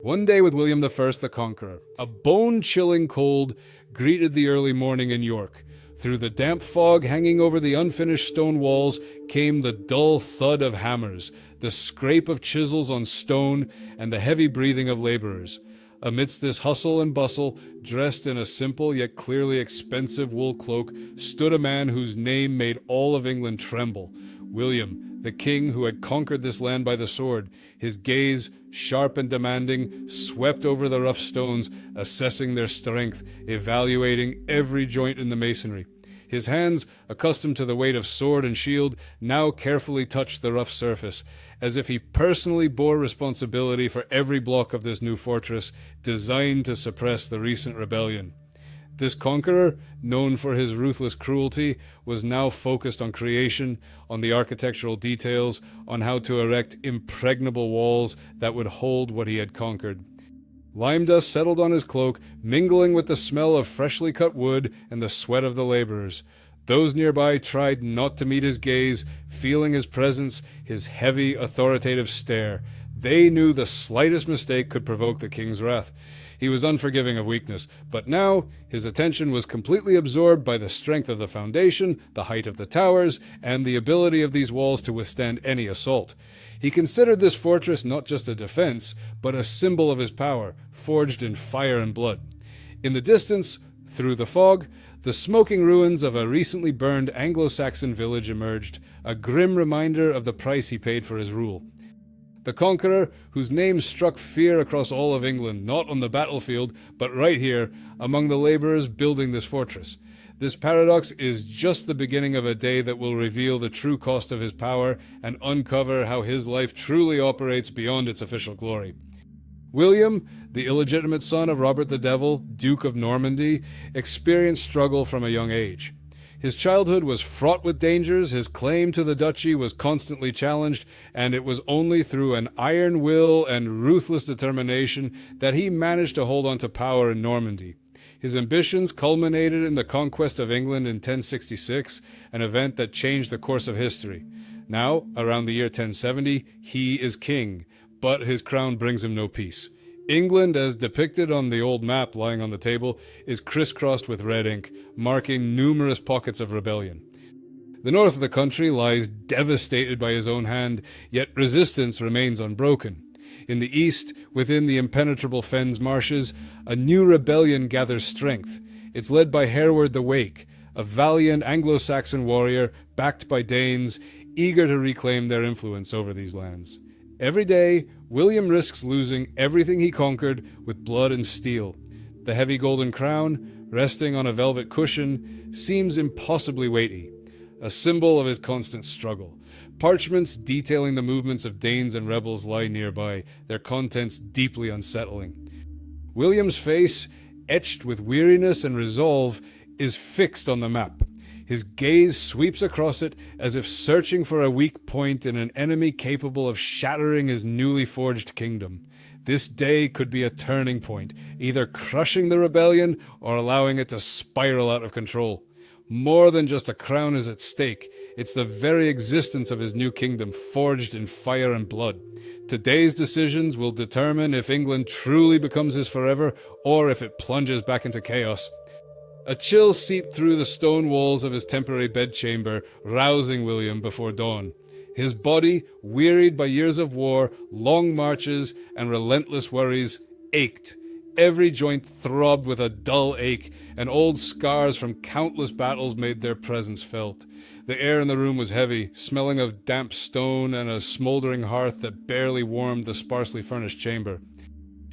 One day with William the Conqueror, a bone-chilling cold greeted the early morning in York. Through the damp fog hanging over the unfinished stone walls came the dull thud of hammers, the scrape of chisels on stone, and the heavy breathing of laborers. Amidst this hustle and bustle, dressed in a simple yet clearly expensive wool cloak, stood a man whose name made all of England tremble. William, the king who had conquered this land by the sword. His gaze, sharp and demanding, swept over the rough stones, assessing their strength, evaluating every joint in the masonry. His hands, accustomed to the weight of sword and shield, now carefully touched the rough surface, as if he personally bore responsibility for every block of this new fortress, designed to suppress the recent rebellion. This conqueror, known for his ruthless cruelty, was now focused on creation, on the architectural details, on how to erect impregnable walls that would hold what he had conquered. Lime dust settled on his cloak, mingling with the smell of freshly cut wood and the sweat of the laborers. Those nearby tried not to meet his gaze, feeling his presence, his heavy, authoritative stare. They knew the slightest mistake could provoke the king's wrath. He was unforgiving of weakness, but now his attention was completely absorbed by the strength of the foundation, the height of the towers, and the ability of these walls to withstand any assault. He considered this fortress not just a defense, but a symbol of his power, forged in fire and blood. In the distance, through the fog, the smoking ruins of a recently burned Anglo-Saxon village emerged, a grim reminder of the price he paid for his rule. The conqueror, whose name struck fear across all of England, not on the battlefield, but right here, among the laborers building this fortress. This paradox is just the beginning of a day that will reveal the true cost of his power and uncover how his life truly operates beyond its official glory. William, the illegitimate son of Robert the Devil, Duke of Normandy, experienced struggle from a young age. His childhood was fraught with dangers, his claim to the duchy was constantly challenged, and it was only through an iron will and ruthless determination that he managed to hold on to power in Normandy. His ambitions culminated in the conquest of England in 1066, an event that changed the course of history. Now, around the year 1070, he is king, but his crown brings him no peace. England, as depicted on the old map lying on the table, is crisscrossed with red ink, marking numerous pockets of rebellion. The north of the country lies devastated by his own hand, yet resistance remains unbroken. In the east, within the impenetrable Fens marshes, a new rebellion gathers strength. It's led by Hereward the Wake, a valiant Anglo-Saxon warrior backed by Danes, eager to reclaim their influence over these lands. Every day, William risks losing everything he conquered with blood and steel. The heavy golden crown, resting on a velvet cushion, seems impossibly weighty, a symbol of his constant struggle. Parchments detailing the movements of Danes and rebels lie nearby, their contents deeply unsettling. William's face, etched with weariness and resolve, is fixed on the map. His gaze sweeps across it as if searching for a weak point in an enemy capable of shattering his newly forged kingdom. This day could be a turning point, either crushing the rebellion or allowing it to spiral out of control. More than just a crown is at stake. It's the very existence of his new kingdom, forged in fire and blood. Today's decisions will determine if England truly becomes his forever, or if it plunges back into chaos. A chill seeped through the stone walls of his temporary bedchamber, rousing William before dawn. His body, wearied by years of war, long marches, and relentless worries, ached. Every joint throbbed with a dull ache, and old scars from countless battles made their presence felt. The air in the room was heavy, smelling of damp stone and a smoldering hearth that barely warmed the sparsely furnished chamber.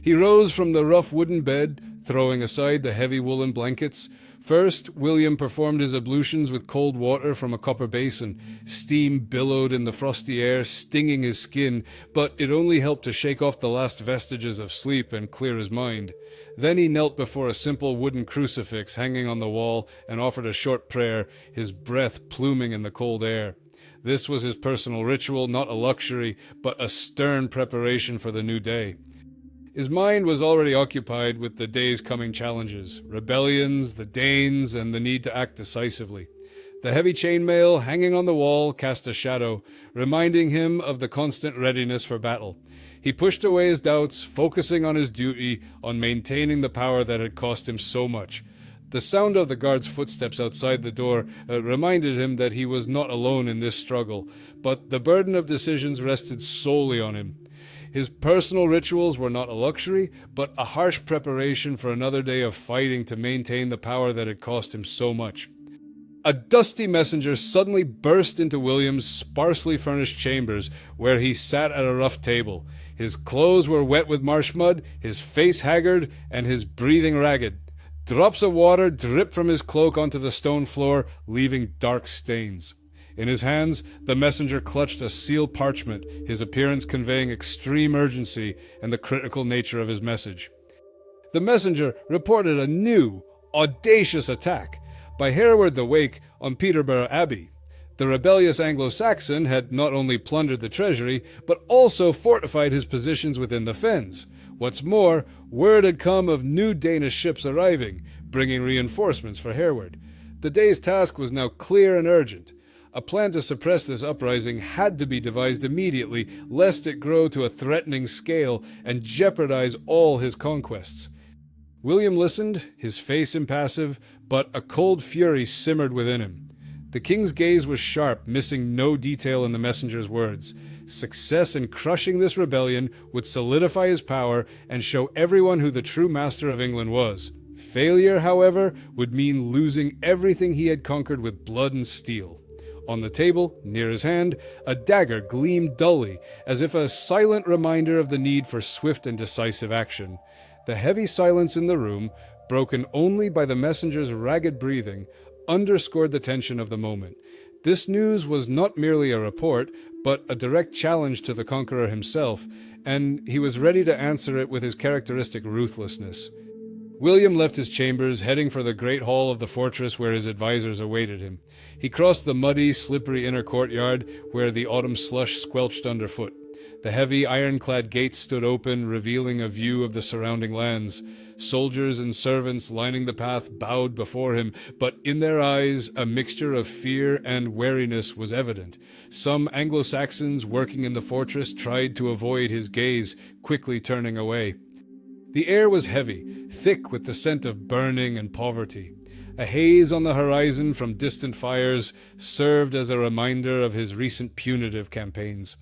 He rose from the rough wooden bed, throwing aside the heavy woolen blankets. First, William performed his ablutions with cold water from a copper basin. Steam billowed in the frosty air, stinging his skin, but it only helped to shake off the last vestiges of sleep and clear his mind. Then he knelt before a simple wooden crucifix hanging on the wall and offered a short prayer, his breath pluming in the cold air. This was his personal ritual, not a luxury, but a stern preparation for the new day. His mind was already occupied with the day's coming challenges, rebellions, the Danes, and the need to act decisively. The heavy chainmail hanging on the wall cast a shadow, reminding him of the constant readiness for battle. He pushed away his doubts, focusing on his duty, on maintaining the power that had cost him so much. The sound of the guard's footsteps outside the door reminded him that he was not alone in this struggle, but the burden of decisions rested solely on him. His personal rituals were not a luxury, but a harsh preparation for another day of fighting to maintain the power that had cost him so much. A dusty messenger suddenly burst into William's sparsely furnished chambers, where he sat at a rough table. His clothes were wet with marsh mud, his face haggard, and his breathing ragged. Drops of water dripped from his cloak onto the stone floor, leaving dark stains. In his hands, the messenger clutched a sealed parchment, his appearance conveying extreme urgency and the critical nature of his message. The messenger reported a new, audacious attack by Hereward the Wake on Peterborough Abbey. The rebellious Anglo-Saxon had not only plundered the treasury, but also fortified his positions within the Fens. What's more, word had come of new Danish ships arriving, bringing reinforcements for Hereward. The day's task was now clear and urgent. A plan to suppress this uprising had to be devised immediately, lest it grow to a threatening scale and jeopardize all his conquests. William listened, his face impassive, but a cold fury simmered within him. The king's gaze was sharp, missing no detail in the messenger's words. Success in crushing this rebellion would solidify his power and show everyone who the true master of England was. Failure, however, would mean losing everything he had conquered with blood and steel. On the table, near his hand, a dagger gleamed dully, as if a silent reminder of the need for swift and decisive action. The heavy silence in the room, broken only by the messenger's ragged breathing, underscored the tension of the moment. This news was not merely a report, but a direct challenge to the conqueror himself, and he was ready to answer it with his characteristic ruthlessness. William left his chambers, heading for the great hall of the fortress where his advisors awaited him. He crossed the muddy, slippery inner courtyard, where the autumn slush squelched underfoot. The heavy, iron-clad gates stood open, revealing a view of the surrounding lands. Soldiers and servants lining the path bowed before him, but in their eyes a mixture of fear and wariness was evident. Some Anglo-Saxons working in the fortress tried to avoid his gaze, quickly turning away. The air was heavy, thick with the scent of burning and poverty. A haze on the horizon from distant fires served as a reminder of his recent punitive campaigns.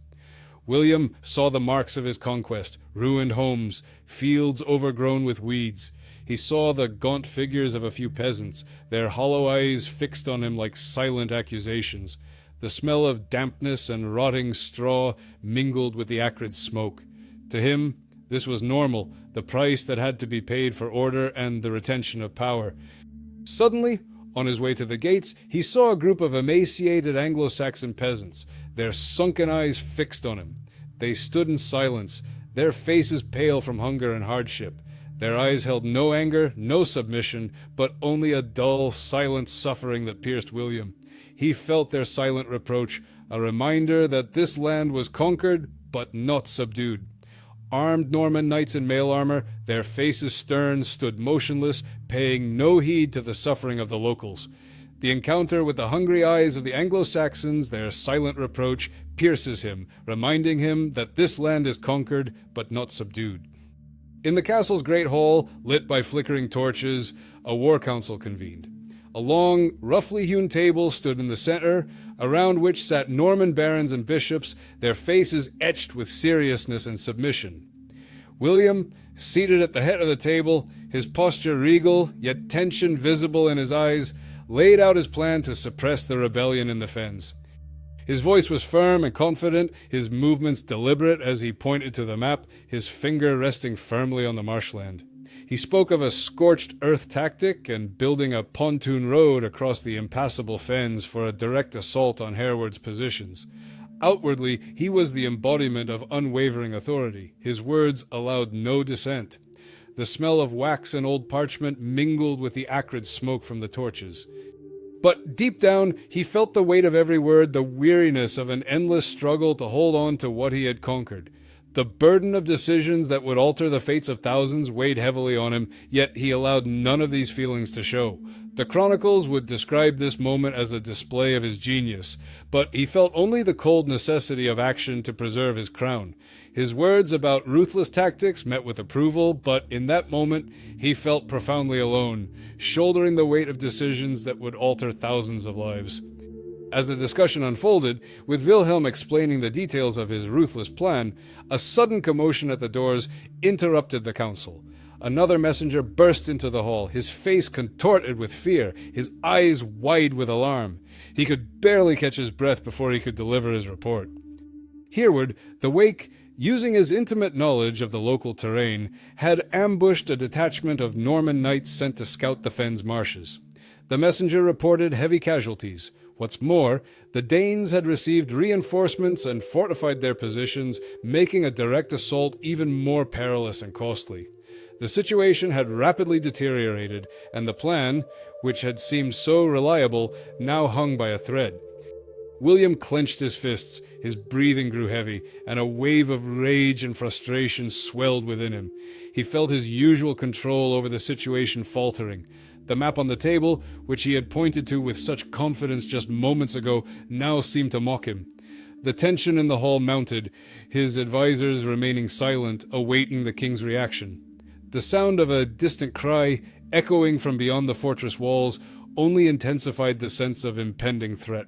William saw the marks of his conquest, ruined homes, fields overgrown with weeds. He saw the gaunt figures of a few peasants, their hollow eyes fixed on him like silent accusations. The smell of dampness and rotting straw mingled with the acrid smoke. To him, this was normal, the price that had to be paid for order and the retention of power. Suddenly, on his way to the gates, he saw a group of emaciated Anglo-Saxon peasants, their sunken eyes fixed on him. They stood in silence, their faces pale from hunger and hardship. Their eyes held no anger, no submission, but only a dull, silent suffering that pierced William. He felt their silent reproach, a reminder that this land was conquered, but not subdued. Armed Norman knights in mail armor, their faces stern, stood motionless, paying no heed to the suffering of the locals. The encounter with the hungry eyes of the Anglo-Saxons, their silent reproach, pierces him, reminding him that this land is conquered, but not subdued. In the castle's great hall, lit by flickering torches, a war council convened. A long, roughly hewn table stood in the center, around which sat Norman barons and bishops, their faces etched with seriousness and submission. William, seated at the head of the table, his posture regal, yet tension visible in his eyes, laid out his plan to suppress the rebellion in the Fens. His voice was firm and confident, his movements deliberate as he pointed to the map, his finger resting firmly on the marshland. He spoke of a scorched-earth tactic and building a pontoon road across the impassable Fens for a direct assault on Hereward's positions. Outwardly, he was the embodiment of unwavering authority. His words allowed no dissent. The smell of wax and old parchment mingled with the acrid smoke from the torches. But deep down, he felt the weight of every word, the weariness of an endless struggle to hold on to what he had conquered. The burden of decisions that would alter the fates of thousands weighed heavily on him, yet he allowed none of these feelings to show. The chronicles would describe this moment as a display of his genius, but he felt only the cold necessity of action to preserve his crown. His words about ruthless tactics met with approval, but in that moment he felt profoundly alone, shouldering the weight of decisions that would alter thousands of lives. As the discussion unfolded, with Wilhelm explaining the details of his ruthless plan, a sudden commotion at the doors interrupted the council. Another messenger burst into the hall, his face contorted with fear, his eyes wide with alarm. He could barely catch his breath before he could deliver his report. Hereward the Wake, using his intimate knowledge of the local terrain, had ambushed a detachment of Norman knights sent to scout the Fens marshes. The messenger reported heavy casualties. What's more, the Danes had received reinforcements and fortified their positions, making a direct assault even more perilous and costly. The situation had rapidly deteriorated, and the plan, which had seemed so reliable, now hung by a thread. William clenched his fists, his breathing grew heavy, and a wave of rage and frustration swelled within him. He felt his usual control over the situation faltering. The map on the table, which he had pointed to with such confidence just moments ago, now seemed to mock him. The tension in the hall mounted, his advisors remaining silent, awaiting the king's reaction. The sound of a distant cry, echoing from beyond the fortress walls, only intensified the sense of impending threat.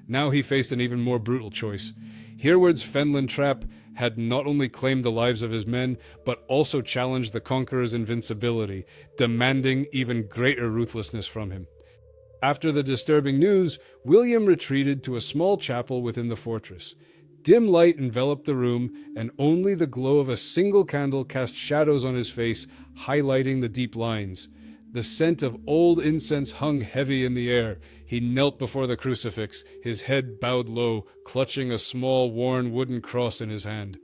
Now he faced an even more brutal choice. Hereward's Fenland trap had not only claimed the lives of his men, but also challenged the conqueror's invincibility, demanding even greater ruthlessness from him. After the disturbing news, William retreated to a small chapel within the fortress. Dim light enveloped the room, and only the glow of a single candle cast shadows on his face, highlighting the deep lines. The scent of old incense hung heavy in the air. He knelt before the crucifix, his head bowed low, clutching a small, worn wooden cross in his hand.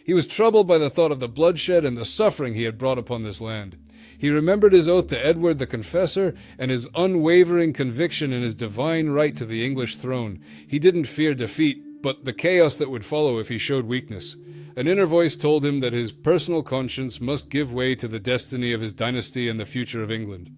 He was troubled by the thought of the bloodshed and the suffering he had brought upon this land. He remembered his oath to Edward the Confessor and his unwavering conviction in his divine right to the English throne. He didn't fear defeat, but the chaos that would follow if he showed weakness. An inner voice told him that his personal conscience must give way to the destiny of his dynasty and the future of England.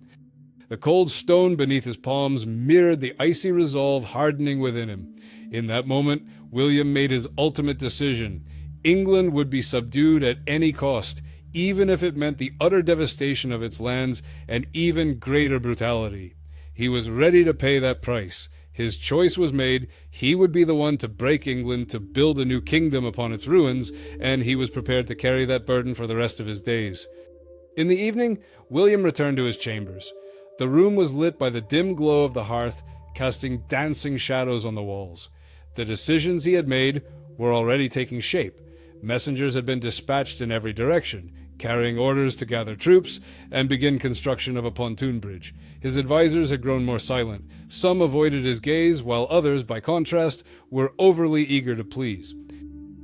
The cold stone beneath his palms mirrored the icy resolve hardening within him. In that moment, William made his ultimate decision. England would be subdued at any cost, even if it meant the utter devastation of its lands and even greater brutality. He was ready to pay that price. His choice was made. He would be the one to break England, to build a new kingdom upon its ruins, and he was prepared to carry that burden for the rest of his days. In the evening, William returned to his chambers. The room was lit by the dim glow of the hearth, casting dancing shadows on the walls. The decisions he had made were already taking shape. Messengers had been dispatched in every direction, carrying orders to gather troops and begin construction of a pontoon bridge. His advisors had grown more silent. Some avoided his gaze, while others, by contrast, were overly eager to please.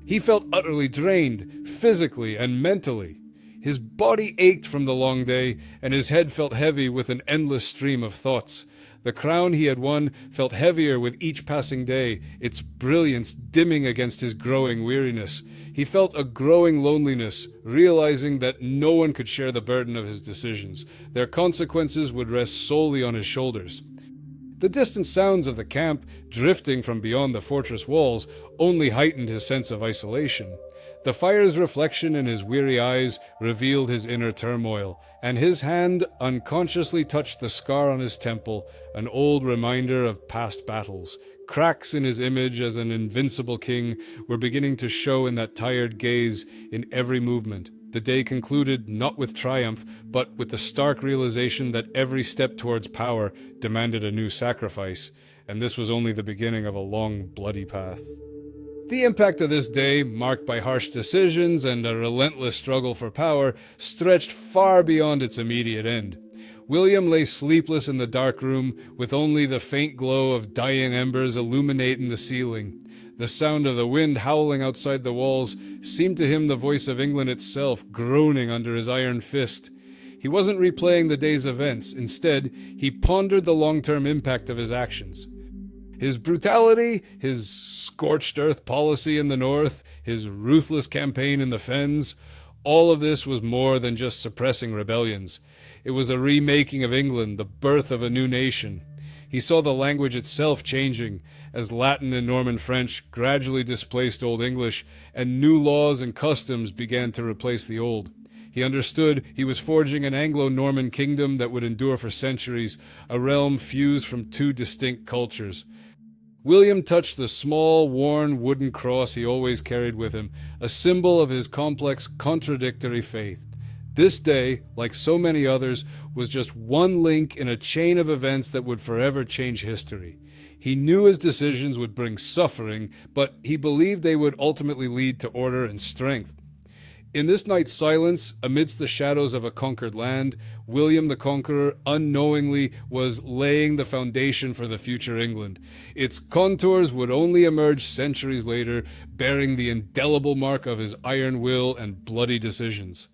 He felt utterly drained, physically and mentally. His body ached from the long day, and his head felt heavy with an endless stream of thoughts. The crown he had won felt heavier with each passing day, its brilliance dimming against his growing weariness. He felt a growing loneliness, realizing that no one could share the burden of his decisions. Their consequences would rest solely on his shoulders. The distant sounds of the camp, drifting from beyond the fortress walls, only heightened his sense of isolation. The fire's reflection in his weary eyes revealed his inner turmoil, and his hand unconsciously touched the scar on his temple, an old reminder of past battles. Cracks in his image as an invincible king were beginning to show in that tired gaze, in every movement. The day concluded not with triumph, but with the stark realization that every step towards power demanded a new sacrifice, and this was only the beginning of a long, bloody path. The impact of this day, marked by harsh decisions and a relentless struggle for power, stretched far beyond its immediate end. William lay sleepless in the dark room, with only the faint glow of dying embers illuminating the ceiling. The sound of the wind howling outside the walls seemed to him the voice of England itself, groaning under his iron fist. He wasn't replaying the day's events. Instead, he pondered the long-term impact of his actions. His brutality, his scorched-earth policy in the north, his ruthless campaign in the Fens, all of this was more than just suppressing rebellions. It was a remaking of England, the birth of a new nation. He saw the language itself changing, as Latin and Norman French gradually displaced Old English, and new laws and customs began to replace the old. He understood he was forging an Anglo-Norman kingdom that would endure for centuries, a realm fused from two distinct cultures. William touched the small, worn wooden cross he always carried with him, a symbol of his complex, contradictory faith. This day, like so many others, was just one link in a chain of events that would forever change history. He knew his decisions would bring suffering, but he believed they would ultimately lead to order and strength. In this night's silence, amidst the shadows of a conquered land, William the Conqueror unknowingly was laying the foundation for the future England. Its contours would only emerge centuries later, bearing the indelible mark of his iron will and bloody decisions.